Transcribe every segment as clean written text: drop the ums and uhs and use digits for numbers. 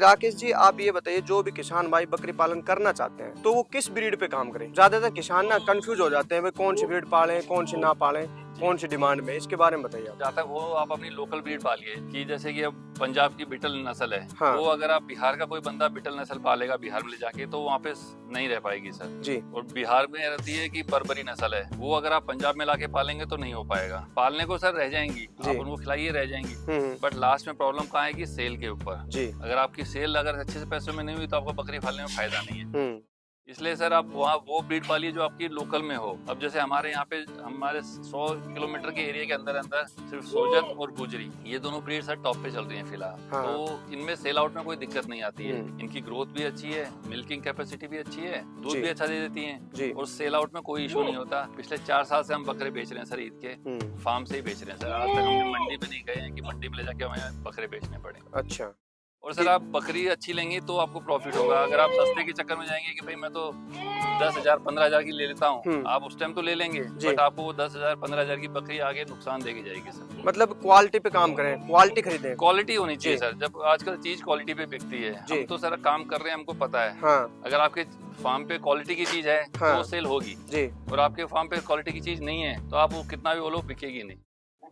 राकेश जी, आप ये बताइए, जो भी किसान भाई बकरी पालन करना चाहते हैं तो वो किस ब्रीड पे काम करें? ज्यादातर किसान ना कंफ्यूज हो जाते हैं, भाई कौन सी ब्रीड पालें, कौन सी ना पालें, कौन सी डिमांड में, इसके बारे में बताइए आप। जहाँ तक वो आप अपनी लोकल ब्रीड पालिए कि जैसे कि अब पंजाब की बिटल नस्ल है, हाँ। वो अगर आप बिहार का कोई बंदा बिटल नस्ल पालेगा बिहार में ले जाके तो वहाँ पे नहीं रह पाएगी सर जी। और बिहार में रहती है कि बर्बरी नस्ल है, वो अगर आप पंजाब में लाके पालेंगे तो नहीं हो पाएगा। पालने को सर रह जाएंगी, आप उनको खिलाइए रह जाएंगी, बट लास्ट में प्रॉब्लम कहाँ आएगी? सेल के ऊपर। जी। अगर आपकी सेल अगर अच्छे से पैसों में नहीं हुई तो आपको बकरी पालने में फायदा नहीं है। हम्म। इसलिए सर आप वहाँ वो ब्रीड पालिए जो आपकी लोकल में हो। अब जैसे हमारे यहाँ पे हमारे 100 किलोमीटर के एरिया के अंदर अंदर सिर्फ सोजत और गुजरी, ये दोनों ब्रीड सर टॉप पे चल रही हैं फिलहाल। हाँ। तो इनमें सेल आउट में कोई दिक्कत नहीं आती है, इनकी ग्रोथ भी अच्छी है, मिल्किंग कैपेसिटी भी अच्छी है, दूध भी अच्छा दे देती हैं और सेल आउट में कोई इशू नहीं होता। पिछले 4 साल से हम बकरे बेच रहे हैं सर, ईद के फार्म से ही बेच रहे हैं सर। आज तक हम मंडी में नहीं गए हैं कि मंडी में ले जाके हमें बकरे बेचने पड़े। अच्छा। और सर आप बकरी अच्छी लेंगे तो आपको प्रॉफिट होगा। अगर आप सस्ते के चक्कर में जाएंगे कि भाई मैं तो 10,000 15,000 की ले लेता हूँ, आप उस टाइम तो ले लेंगे, बट आपको वो 10,000 15,000 की बकरी आगे नुकसान देगी जाएगी सर। मतलब क्वालिटी पे काम करें, क्वालिटी खरीदें, क्वालिटी होनी चाहिए सर। जब आजकल चीज क्वालिटी पे बिकती है, हम तो सर काम कर रहे हैं, हमको पता है। हाँ। अगर आपके फार्म पे क्वालिटी की चीज है तो वो सेल होगी जी। और आपके फार्म पे क्वालिटी की चीज नहीं है तो आप वो कितना भी बोलो बिकेगी नहीं।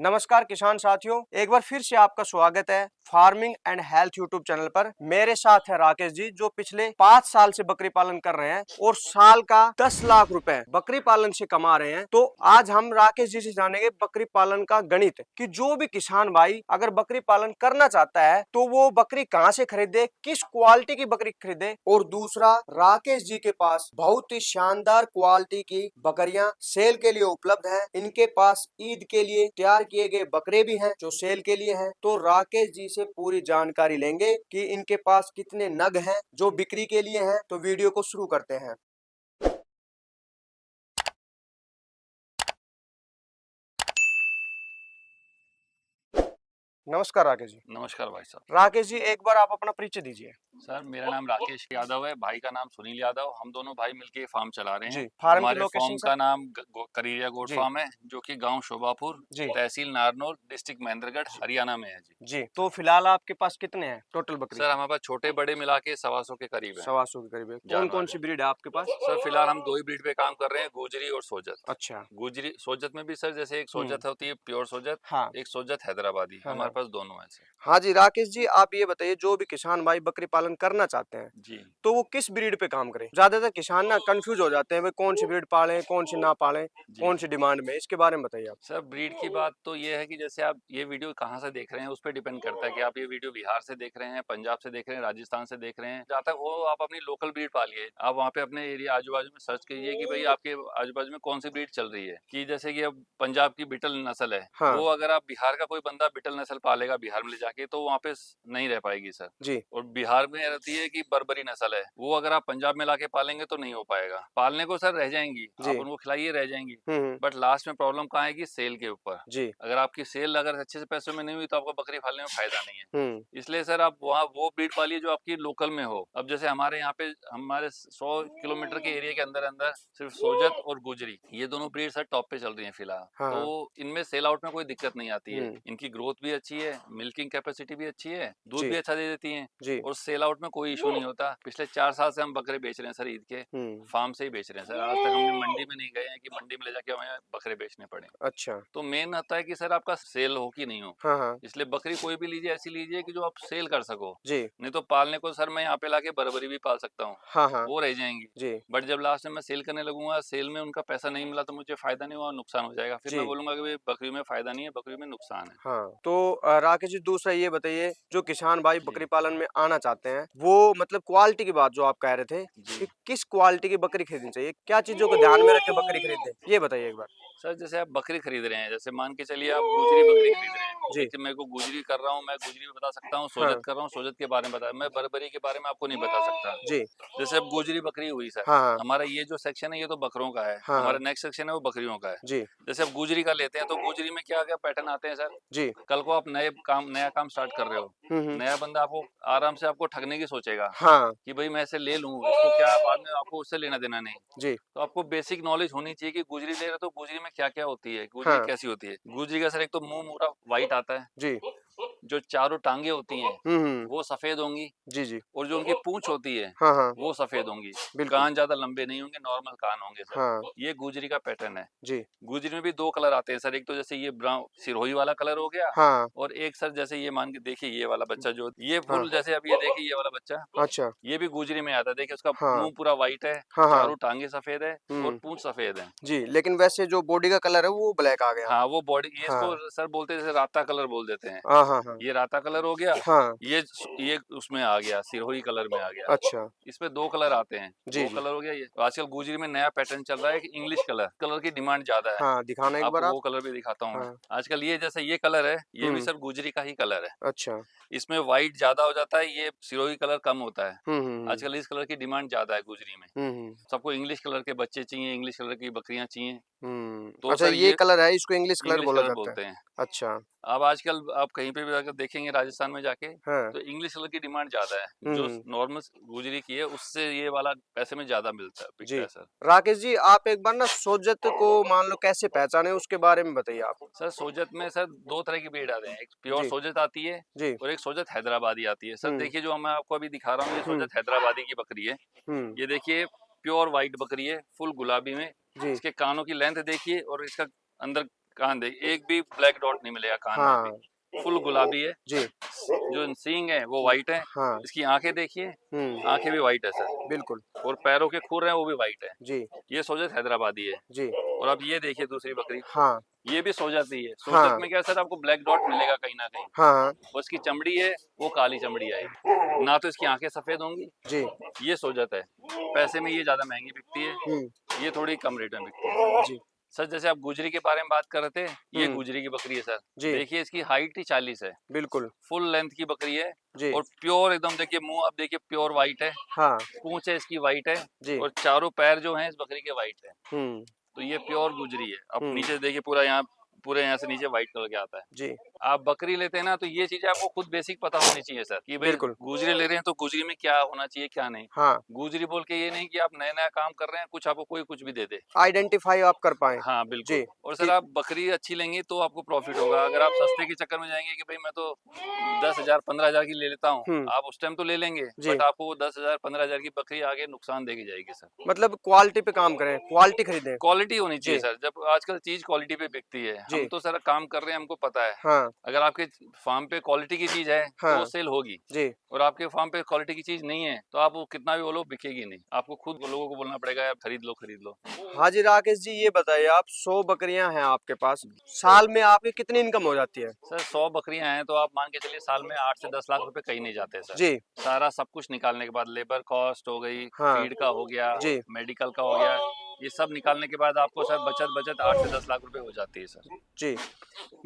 नमस्कार किसान साथियों, एक बार फिर से आपका स्वागत है farming and health YouTube channel पर। मेरे साथ है राकेश जी, जो पिछले 5 साल से बकरी पालन कर रहे हैं और साल का 10 लाख रुपए बकरी पालन से कमा रहे हैं। तो आज हम राकेश जी से जानेंगे बकरी पालन का गणित, कि जो भी किसान भाई अगर बकरी पालन करना चाहता है तो वो बकरी कहाँ से खरीदे, किस क्वालिटी की बकरी खरीदे। और दूसरा, राकेश जी के पास बहुत ही शानदार क्वालिटी की बकरियां सेल के लिए उपलब्ध है। इनके पास ईद के लिए तैयार किए गए बकरे भी हैं जो सेल के लिए हैं। तो राकेश जी से पूरी जानकारी लेंगे कि इनके पास कितने नग हैं जो बिक्री के लिए हैं। तो वीडियो को शुरू करते हैं। नमस्कार राकेश जी। नमस्कार भाई साहब। राकेश जी, एक बार आप अपना परिचय दीजिए। सर मेरा नाम राकेश यादव है, भाई का नाम सुनील यादव। हम दोनों भाई मिलके फार्म चला रहे हैं। फार्म की हमारे लोकेशन फार्म का नाम करीरिया गोट फार्म है, जो कि गांव शोभापुर, तहसील नारनौल, डिस्ट्रिक्ट महेंद्रगढ़, हरियाणा में है जी। तो फिलहाल आपके पास कितने हैं टोटल बकरी? सर हमारे पास छोटे बड़े मिला के 125 के करीब है। 125 के करीब है। कौन कौन सी ब्रीड है आपके पास? सर फिलहाल हम 2 ही ब्रीड पे काम कर रहे हैं, गुजरी और सोजत। अच्छा। गुजरी सोजत में भी सर जैसे एक सोजत होती है प्योर सोजत, एक सोजत हैदराबादी, हमारे पास दोनों है सर। हाँ जी राकेश जी, आप ये बताइए, जो भी किसान भाई बकरी पालन करना चाहते हैं जी तो वो किस ब्रीड पे काम करें? ज्यादातर किसान ना कंफ्यूज हो जाते हैं, भाई कौन सी ब्रीड पालें, कौन सी ना पालें, कौन सी डिमांड में, इसके बारे में बताइए आप। सर ब्रीड की बात तो ये है कि जैसे आप ये वीडियो कहाँ से देख रहे हैं उस पर डिपेंड करता है कि आप ये वीडियो बिहार से देख रहे हैं, पंजाब से देख रहे हैं, राजस्थान से देख रहे हैं। जहाँ तक हो आप अपनी लोकल ब्रीड पालिए। आप वहाँ पे अपने एरिया आजू बाजू में सर्च कीजिए कि भाई आपके आजू बाजू में कौन सी ब्रीड चल रही है। कि जैसे कि अब पंजाब की बिटल नस्ल है, वो अगर आप बिहार का कोई बंदा बिटल नस्ल पालेगा बिहार में ले जाके तो वहाँ पे नहीं रह पाएगी सर जी। और बिहार में रहती है कि बर्बरी नस्ल है, वो अगर आप पंजाब में लाके पालेंगे तो नहीं हो पाएगा। पालने को सर रह जाएंगी, आप उनको खिलाइए रह जाएंगी, बट लास्ट में प्रॉब्लम कहाँ आएगी? सेल के ऊपर। अगर आपकी सेल अगर अच्छे से पैसों में नहीं हुई तो आपको बकरी पालने में फायदा नहीं है। इसलिए सर आप वहाँ वो ब्रीड पालिए जो आपकी लोकल में हो। अब जैसे हमारे यहाँ पे हमारे 100 किलोमीटर के एरिया के अंदर अंदर सिर्फ सोजत और गुजरी, ये दोनों ब्रीड सर टॉप पे चल रही है फिलहाल। तो इनमें सेल आउट में कोई दिक्कत नहीं आती है, इनकी ग्रोथ भी अच्छी है, मिल्किंग कैपेसिटी भी अच्छी है, दूध भी अच्छा दे देती हैं और सेल आउट में कोई इशू नहीं होता। पिछले 4 साल से हम बकरे बेच रहे हैं सर, ईद के फार्म से ही बेच रहे हैं सर। आज तक हमने मंडी में नहीं गए हैं कि मंडी में ले जाके हमें बकरे बेचने पड़े। अच्छा। तो मेन आता है कि सर आपका सेल हो कि नहीं हो। इसलिए बकरी कोई भी लीजिए, ऐसी लीजिए कि जो आप सेल कर सको। नहीं तो पालने को सर मैं यहाँ पे लाके बर्बरी भी पाल सकता हूँ, वो रह जाएंगी, बट जब लास्ट में मैं सेल करने लगूंगा, सेल में उनका पैसा नहीं मिला तो मुझे फायदा नहीं हुआ, नुकसान हो जाएगा। फिर मैं बोलूंगा कि बकरी में फायदा नहीं है, बकरी में नुकसान है। हाँ। तो राकेश जी, दूसरा ये बताइए, जो किसान भाई बकरी पालन में आना चाहते हैं वो मतलब क्वालिटी की बात जो आप कह रहे थे कि किस क्वालिटी की बकरी खरीदनी चाहिए, क्या चीजों को ध्यान में रख के बकरी खरीदें, ये बताइए एक बार। सर जैसे आप बकरी खरीद रहे हैं, जैसे मान के चलिए आप गुजरी बकरी खरीद रहे हैं, देखिए मेरे को गुजरी कर रहा हूँ, मैं गुजरी भी बता सकता हूँ, सोजत कर रहा हूँ, सोजत के बारे में बता, मैं बर्बरी के बारे में आपको नहीं बता सकता। जैसे अब गुजरी बकरी हुई सर, हमारा ये जो सेक्शन है ये तो बकरों का है, हमारा नेक्स्ट सेक्शन है वो बकरियों का है। जैसे अब गुजरी का लेते हैं तो गुजरी में क्या क्या पैटर्न आते हैं सर। कल को आप नया काम स्टार्ट कर रहे हो, नया बंदा आपको आराम से आपको ठगने की सोचेगा कि भाई मैं ऐसे ले लूं, इसको क्या बाद में आपको उससे लेना देना नहीं। तो आपको बेसिक नॉलेज होनी चाहिए कि गुजरी ले रहे तो गुजरी में क्या क्या होती है, गुजरी कैसी होती है। गुजरी का सर एक तो मुंह पूरा व्हाइट आता है, जो चारों टांगे होती हैं वो सफेद होंगी जी जी। और जो उनकी पूंछ होती है हाँ हाँ वो सफेद होंगी। बिल्कुल। कान ज्यादा लंबे नहीं होंगे, नॉर्मल कान होंगे सर। हाँ ये गुजरी का पैटर्न है। जी। गुजरी में भी दो कलर आते हैं सर, एक तो जैसे ये ब्राउन सिरोही वाला कलर हो गया, हाँ और एक सर जैसे ये मान के देखिए ये वाला बच्चा जो ये हाँ फुल जैसे अब ये देखिए ये वाला बच्चा, अच्छा ये भी गुजरी में आता है। देखिए उसका हाँ मुंह पूरा व्हाइट है, हाँ हाँ चारों टांगे सफेद है और पूंछ सफेद है। जी। लेकिन वैसे जो बॉडी का कलर है वो ब्लैक आ गया। हाँ वो बॉडी, ये हाँ इसको सर बोलते हैं जैसे राता कलर बोल देते हैं। हाँ हाँ हाँ ये राता कलर हो गया, हाँ ये उसमें आ गया, सिरोही कलर में आ गया। अच्छा इसमें दो कलर आते हैं, जी दो जी। कलर हो गया। ये तो आजकल गुजरी में नया पैटर्न चल रहा है कि इंग्लिश कलर, कलर की डिमांड ज्यादा है। हाँ दिखाना एक बार आपको आप। वो कलर भी दिखाता हूँ मैं। हाँ आजकल ये जैसे ये कलर है, ये भी हम्म सर गुजरी का ही कलर है। अच्छा इसमें व्हाइट ज्यादा हो जाता है, ये सिरोही कलर कम होता है। हम्म। आजकल इस कलर की डिमांड ज्यादा है गुजरी में। हम्म सबको इंग्लिश कलर के बच्चे चाहिए, इंग्लिश कलर की बकरियां चाहिए। तो अच्छा सर ये ये कलर है, इसको इंग्लिश कलर इंग्लिश बोला कलर जाता है। बोलते हैं। अच्छा अब आजकल आप कहीं पे भी अगर देखेंगे राजस्थान में जाके, हाँ तो इंग्लिश कलर की डिमांड ज्यादा है। जो हम्म नॉर्मल गुजरी की है उससे ये वाला पैसे में ज्यादा मिलता है, जी। बिकता है सर। राकेश जी आप एक बार ना सोजत को मान लो कैसे पहचाने उसके बारे में बताइए आप। सर सोजत में सर दो तरह की ब्रीड आते हैं, एक प्योर जी सोजत आती है जी और एक सोजत हैदराबादी आती है। सर हम्म देखिए जो मैं आपको अभी दिखा रहा हूँ, ये हम्म सोजत हैदराबादी की बकरी है। हम्म ये देखिए प्योर व्हाइट बकरी है, फुल गुलाबी में। जी इसके कानों की लेंथ देखिए और इसका अंदर कान देखिए, एक भी ब्लैक डॉट नहीं मिलेगा कान में भी। हाँ फुल गुलाबी है। जी जो सींग है वो व्हाइट है। हाँ इसकी आंखें देखिए, हम्म आंखें भी व्हाइट है सर, बिल्कुल और पैरों के खुर हैं वो भी व्हाइट है। जी ये सोजत हैदराबादी है। जी और अब ये देखिए दूसरी बकरी, हाँ ये भी सोजत ही है। सोजत हाँ में क्या सर आपको ब्लैक डॉट मिलेगा कहीं ना कहीं, हाँ और इसकी चमड़ी है वो काली चमड़ी आएगी, ना तो इसकी आंखें सफेद होंगी। जी ये सोजत है। पैसे में ये ज्यादा महंगी बिकती है, ये थोड़ी कम रेट में बिकती है। जी सर जैसे आप गुजरी के बारे में बात कर रहे थे, ये हम्म गुजरी की बकरी है सर। जी देखिए इसकी हाइट ही 40 है, बिल्कुल फुल लेंथ की बकरी है। जी और प्योर एकदम देखिए मुंह, अब देखिए प्योर व्हाइट है, हाँ पूंछ है इसकी व्हाइट है, जी और चारों पैर जो हैं इस बकरी के व्हाइट है। हम्म तो ये प्योर गुजरी है। अब हम्म नीचे देखिए पूरा यहाँ, पूरे यहाँ से नीचे व्हाइट कलर के आता है। जी आप बकरी लेते हैं ना, तो ये चीजें आपको खुद बेसिक पता होनी चाहिए सर, कि भाई बिल्कुल गुजरी ले रहे हैं तो गुजरी में क्या होना चाहिए क्या नहीं। हाँ गुजरी बोल के ये नहीं कि आप नया नया काम कर रहे हैं, कुछ आपको कोई कुछ भी दे दे। आइडेंटिफाई आप कर पाए हाँ जी बिल्कुल। और सर कि आप बकरी अच्छी लेंगे तो आपको प्रॉफिट होगा। अगर आप सस्ते के चक्कर में जाएंगे कि भाई मैं तो 10,000 15,000 की ले लेता हूँ, आप उस टाइम तो ले लेंगे, जी बट आपको वो 10,000 15,000 की बकरी आगे नुकसान देगी जाएगी सर। मतलब क्वालिटी पे काम करें, क्वालिटी खरीदें। क्वालिटी होनी चाहिए जी सर। जब आजकल चीज क्वालिटी पे बिकती है, हम जी तो सर काम कर रहे हैं, हमको पता है। हाँ अगर आपके फार्म पे क्वालिटी की चीज है तो वो हाँ सेल होगी, जी और आपके फार्म पे क्वालिटी की चीज नहीं है तो आप वो कितना भी बोलो बिकेगी नहीं। आपको खुद लोगों को बोलना पड़ेगा यार खरीद लो खरीद लो। हाँ जी राकेश जी ये बताइए आप 100 बकरियां हैं आपके पास, साल में आपकी कितनी इनकम हो जाती है। सर 100 बकरियां हैं तो आप मान के चलिए साल में 8 से 10 लाख रुपए कहीं नहीं जाते सर। जी सारा सब कुछ निकालने के बाद, लेबर कॉस्ट हो गई, हाँ फीड का हो गया, जी मेडिकल का हो गया, ये सब निकालने के बाद आपको सर बचत बचत 8 से 10 लाख रुपए हो जाती है सर। जी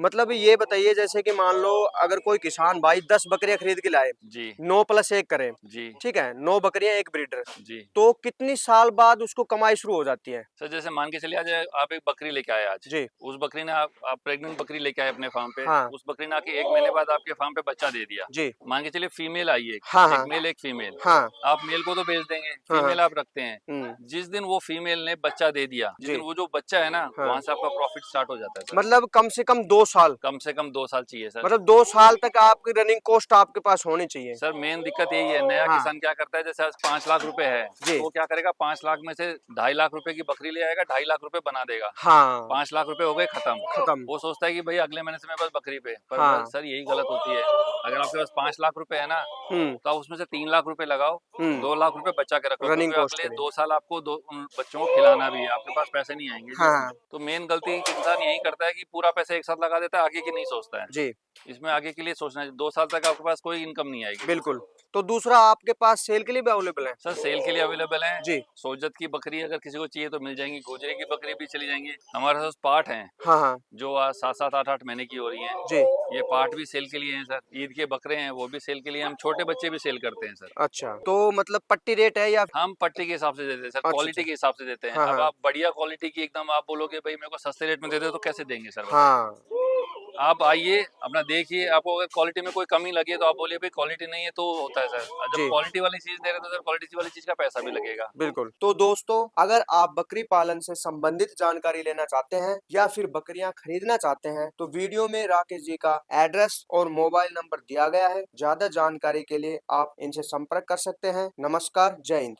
मतलब ये बताइए जैसे कि मान लो अगर कोई किसान भाई 10 बकरियां खरीद के लाए, जी 9+1 करे, जी ठीक है 9 बकरियां एक ब्रीडर, जी। तो कितनी साल बाद उसको कमाई शुरू हो जाती है। सर जैसे मान के चलिए आज आप एक बकरी लेके आए आज, जी उस बकरी ने आप प्रेग्नेंट बकरी लेके आए अपने फार्म पे, हाँ उस बकरी ने आके 1 महीने बाद आपके फार्म पे बच्चा दे दिया। जी मान के चलिए फीमेल आई है, हाँ एक हाँ मेल एक फीमेल। हाँ आप मेल को तो बेच देंगे, हाँ हाँ फीमेल आप रखते हैं। हम्म जिस दिन वो फीमेल ने बच्चा दे दिया, जिस जी दिन वो जो बच्चा है ना, हाँ वहां से आपका प्रॉफिट स्टार्ट हो जाता है सर। मतलब कम से कम 2 साल, कम से कम 2 साल चाहिए सर। मतलब 2 साल तक आपकी रनिंग कॉस्ट आपके पास होनी चाहिए। सर मेन दिक्कत यही है, नया हाँ किसान क्या करता है, जैसे आज 5 लाख रुपए है जी तो वो क्या करेगा, 5 लाख में से 2.5 लाख रुपए की बकरी ले आएगा, 2.5 लाख रुपए बना देगा। हाँ 5 लाख रुपए हो गए खत्म। खत्म वो सोचता है कि भाई अगले महीने से मेरे पास बकरी पे, पर हाँ सर यही गलत होती है। अगर आपके पास 5 लाख रुपए है ना, तो आप उसमें से 3 लाख रुपए लगाओ, 2 लाख रुपए बचा के रखो, रनिंग क्योंकि कॉस्ट अगले के लिए 2 साल आपको उन बच्चों को खिलाना भी है, आपके पास पैसे नहीं आएंगे जी। हाँ तो मेन गलती इंसान यही करता है कि पूरा पैसा एक साथ लगा देता है, आगे की नहीं सोचता है। जी इसमें आगे के लिए सोचना है, 2 साल तक आपके पास कोई इनकम नहीं आएगी। बिल्कुल। तो दूसरा आपके पास सेल के लिए भी अवेलेबल है। सर सेल के लिए अवेलेबल है। जी सोजत की बकरी अगर किसी को चाहिए तो मिल जाएंगी, गोजरे की बकरी भी चली जाएंगी। हमारे पास पाठ हैं हाँ हाँ जो आज 7-7 8-8 महीने की हो रही हैं। जी ये पाठ भी सेल के लिए हैं सर। ईद के बकरे हैं वो भी सेल के लिए, हम छोटे बच्चे भी सेल करते हैं सर। अच्छा तो मतलब पट्टी रेट है या हम पट्टी के हिसाब से देते हैं सर, अच्छा क्वालिटी अच्छा के हिसाब से देते हैं। हाँ अब हाँ आप बढ़िया क्वालिटी की एकदम आप बोलोगे भाई मेरे को सस्ते रेट में दे दो तो कैसे देंगे सर? हाँ आप आइए, अपना देखिए, आपको अगर क्वालिटी में कोई कमी लगे तो आप बोलिए भाई क्वालिटी नहीं है, तो होता है सर। और जब क्वालिटी वाली चीज दे रहे हैं तो सर क्वालिटी वाली चीज का पैसा भी लगेगा। बिल्कुल। तो दोस्तों, अगर आप बकरी पालन से संबंधित जानकारी लेना चाहते हैं या फिर बकरियां खरीदना चाहते हैं तो वीडियो में राकेश जी का एड्रेस और मोबाइल नंबर दिया गया है। ज्यादा जानकारी के लिए आप इनसे संपर्क कर सकते हैं। नमस्कार, जय हिंद।